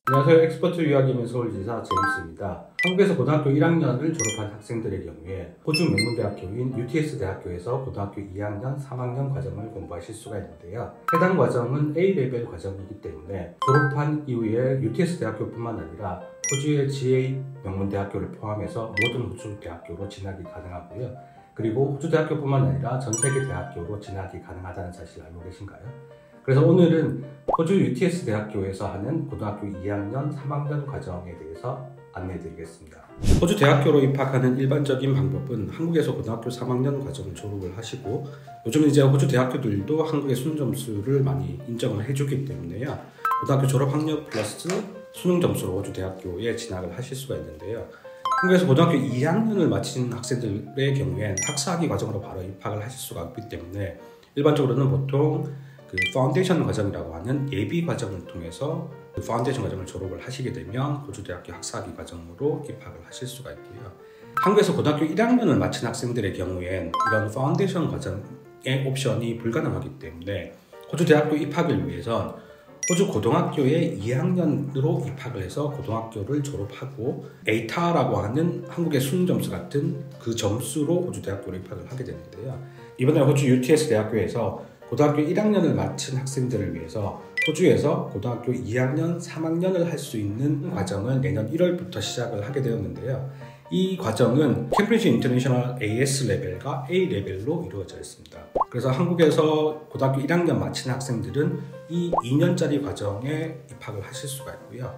안녕하세요. 엑스퍼트 유학이면 서울지사 제임스입니다. 한국에서 고등학교 1학년을 졸업한 학생들의 경우에 호주 명문대학교인 UTS 대학교에서 고등학교 2학년, 3학년 과정을 공부하실 수가 있는데요. 해당 과정은 A레벨 과정이기 때문에 졸업한 이후에 UTS 대학교뿐만 아니라 호주의 GA 명문대학교를 포함해서 모든 호주 대학교로 진학이 가능하고요. 그리고 호주 대학교뿐만 아니라 전 세계 대학교로 진학이 가능하다는 사실 알고 계신가요? 그래서 오늘은 호주 UTS 대학교에서 하는 고등학교 2학년, 3학년 과정에 대해서 안내해드리겠습니다. 호주 대학교로 입학하는 일반적인 방법은 한국에서 고등학교 3학년 과정을 졸업을 하시고, 요즘 이제 호주 대학교들도 한국의 수능 점수를 많이 인정을 해주기 때문에요. 고등학교 졸업 학력 플러스 수능 점수로 호주 대학교에 진학을 하실 수가 있는데요. 한국에서 고등학교 2학년을 마친 학생들의 경우엔 학사학위 과정으로 바로 입학을 하실 수가 없기 때문에 일반적으로는 보통 파운데이션 과정이라고 하는 예비 과정을 통해서 파운데이션 과정을 졸업을 하시게 되면 호주 대학교 학사학위 과정으로 입학을 하실 수가 있고요. 한국에서 고등학교 1학년을 마친 학생들의 경우엔 이런 파운데이션 과정의 옵션이 불가능하기 때문에 호주 대학교 입학을 위해선 호주 고등학교에 2학년으로 입학을 해서 고등학교를 졸업하고 에이타라고 하는 한국의 수능 점수 같은 그 점수로 호주 대학교로 입학을 하게 되는데요. 이번에 호주 UTS 대학교에서 고등학교 1학년을 마친 학생들을 위해서 호주에서 고등학교 2학년, 3학년을 할 수 있는 과정을 내년 1월부터 시작을 하게 되었는데요. 이 과정은 캠브리지 인터내셔널 AS 레벨과 A 레벨로 이루어져 있습니다. 그래서 한국에서 고등학교 1학년 마친 학생들은 이 2년짜리 과정에 입학을 하실 수가 있고요.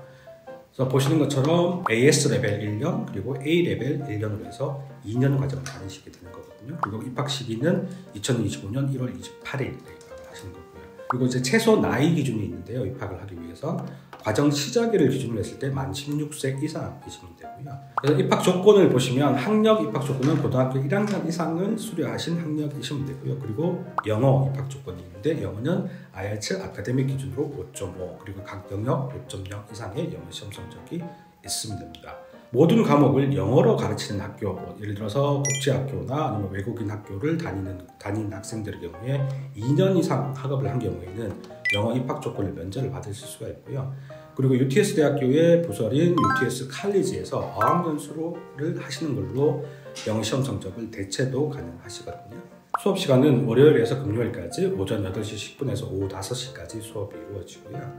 그래서 보시는 것처럼 AS 레벨 1년 그리고 A 레벨 1년으로 해서 2년 과정을 다니시게 되는 거거든요. 그리고 입학 시기는 2025년 1월 28일에 입학을 하시는 거고요. 그리고 이제 최소 나이 기준이 있는데요. 입학을 하기 위해서 과정 시작일을 기준으로 했을 때 만 16세 이상이시면 되고요. 그래서 입학 조건을 보시면 학력 입학 조건은 고등학교 1학년 이상을 수료하신 학력이시면 되고요. 그리고 영어 입학 조건이 있는데 영어는 IELTS 아카데믹 기준으로 5.5 그리고 각 영역 5.0 이상의 영어 시험 성적이 있으면 됩니다. 모든 과목을 영어로 가르치는 학교, 예를 들어서 국제학교나 아니면 외국인 학교를 다니는 학생들의 경우에 2년 이상 학업을 한 경우에는 영어 입학 조건을 면제를 받으실 수가 있고요. 그리고 UTS 대학교의 부설인 UTS 칼리지에서 어학연수를 하시는 걸로 영어 시험 성적을 대체도 가능하시거든요. 수업 시간은 월요일에서 금요일까지 오전 8시 10분에서 오후 5시까지 수업이 이루어지고요.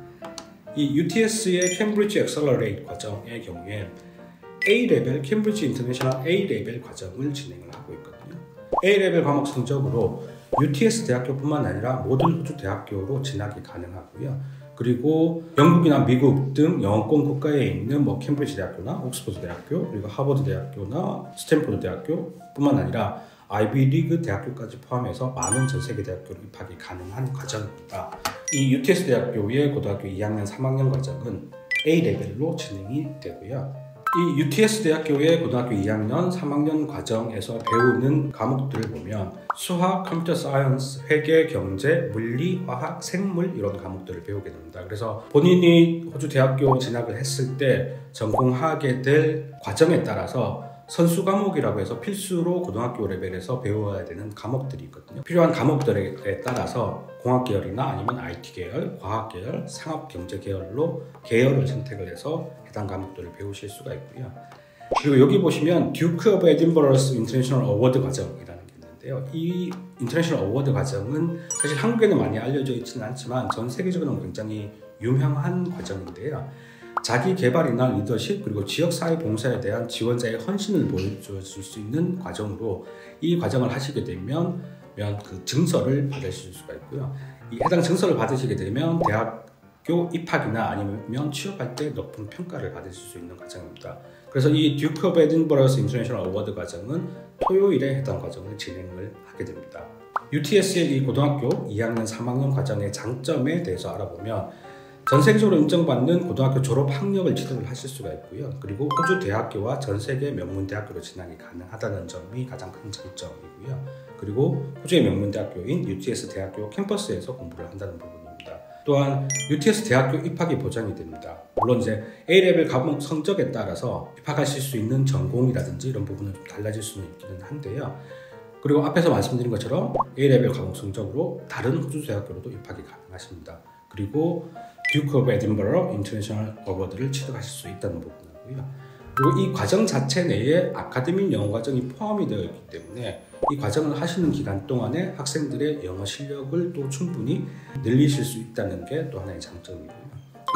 이 UTS의 캠브리지 엑셀러레이트 과정의 경우에 A레벨, 캠브리지 인터내셔널 A레벨 과정을 진행을 하고 있거든요. A레벨 과목 성적으로 UTS 대학교뿐만 아니라 모든 호주 대학교로 진학이 가능하고요. 그리고 영국이나 미국 등 영어권 국가에 있는 캠브리지 대학교나 옥스퍼드 대학교, 그리고 하버드 대학교나 스탠포드 대학교뿐만 아니라 아이비리그 대학교까지 포함해서 많은 전 세계 대학교로 입학이 가능한 과정입니다. 이 UTS 대학교의 고등학교 2학년, 3학년 과정은 A레벨로 진행이 되고요. 이 UTS 대학교의 고등학교 2학년, 3학년 과정에서 배우는 과목들을 보면 수학, 컴퓨터 사이언스, 회계, 경제, 물리, 화학, 생물 이런 과목들을 배우게 됩니다. 그래서 본인이 호주 대학교 진학을 했을 때 전공하게 될 과정에 따라서 선수 과목이라고 해서 필수로 고등학교 레벨에서 배워야 되는 과목들이 있거든요. 필요한 과목들에 따라서 공학 계열이나 아니면 IT 계열, 과학 계열, 상업 경제 계열로 계열을 선택을 해서 해당 과목들을 배우실 수가 있고요. 그리고 여기 보시면 듀크 오브 에딘버러스 인터내셔널 어워드 과정이라는 게 있는데요. 이 인터내셔널 어워드 과정은 사실 한국에는 많이 알려져 있지는 않지만 전 세계적으로는 굉장히 유명한 과정인데요. 자기 개발이나 리더십 그리고 지역사회 봉사에 대한 지원자의 헌신을 보여줄 수 있는 과정으로 이 과정을 하시게 되면 그 증서를 받으실 수가 있고요. 이 해당 증서를 받으시게 되면 대학교 입학이나 아니면 취업할 때 높은 평가를 받으실 수 있는 과정입니다. 그래서 이 듀크 오브 에딘버러스 인터내셔널 어워드 과정은 토요일에 해당 과정을 진행을 하게 됩니다. UTS의 이 고등학교 2학년, 3학년 과정의 장점에 대해서 알아보면 전 세계적으로 인정받는 고등학교 졸업 학력을 취득을 하실 수가 있고요. 그리고 호주 대학교와 전 세계 명문대학교로 진학이 가능하다는 점이 가장 큰 장점이고요. 그리고 호주의 명문대학교인 UTS 대학교 캠퍼스에서 공부를 한다는 부분입니다. 또한 UTS 대학교 입학이 보장이 됩니다. 물론 이제 A레벨 과목 성적에 따라서 입학하실 수 있는 전공이라든지 이런 부분은 좀 달라질 수는 있기는 한데요. 그리고 앞에서 말씀드린 것처럼 A레벨 과목 성적으로 다른 호주 대학교로도 입학이 가능하십니다. 그리고 듀크 오브 에딘버러 인터내셔널 어워드를 취득하실 수 있다는 부분이고요. 그리고 이 과정 자체 내에 아카데믹 영어 과정이 포함이 되어 있기 때문에 이 과정을 하시는 기간 동안에 학생들의 영어 실력을 또 충분히 늘리실 수 있다는 게 또 하나의 장점이고요.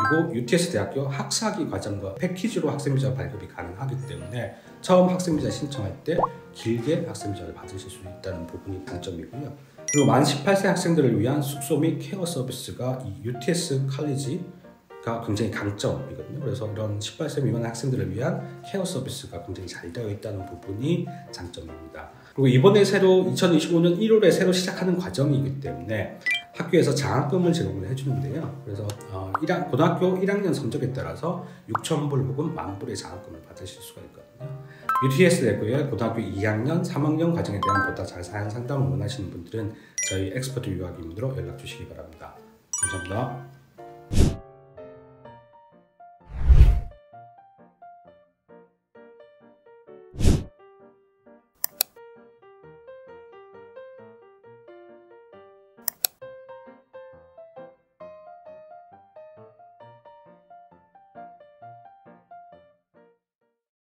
그리고 UTS 대학교 학사기 과정과 패키지로 학생비자 발급이 가능하기 때문에 처음 학생비자 신청할 때 길게 학생비자를 받으실 수 있다는 부분이 장점이고요. 그리고 만 18세 학생들을 위한 숙소 및 케어 서비스가 이 UTS 칼리지가 굉장히 강점이거든요. 그래서 이런 18세 미만 학생들을 위한 케어 서비스가 굉장히 잘 되어 있다는 부분이 장점입니다. 그리고 이번에 2025년 1월에 새로 시작하는 과정이기 때문에 학교에서 장학금을 제공을 해주는데요. 그래서 고등학교 1학년 성적에 따라서 6,000불 혹은 10,000불의 장학금을 받으실 수가 있거든요. UTS 대학교의 고등학교 2학년, 3학년 과정에 대한 보다 자세한 상담을 원하시는 분들은 저희 엑스퍼트 유학인으로 연락 주시기 바랍니다. 감사합니다.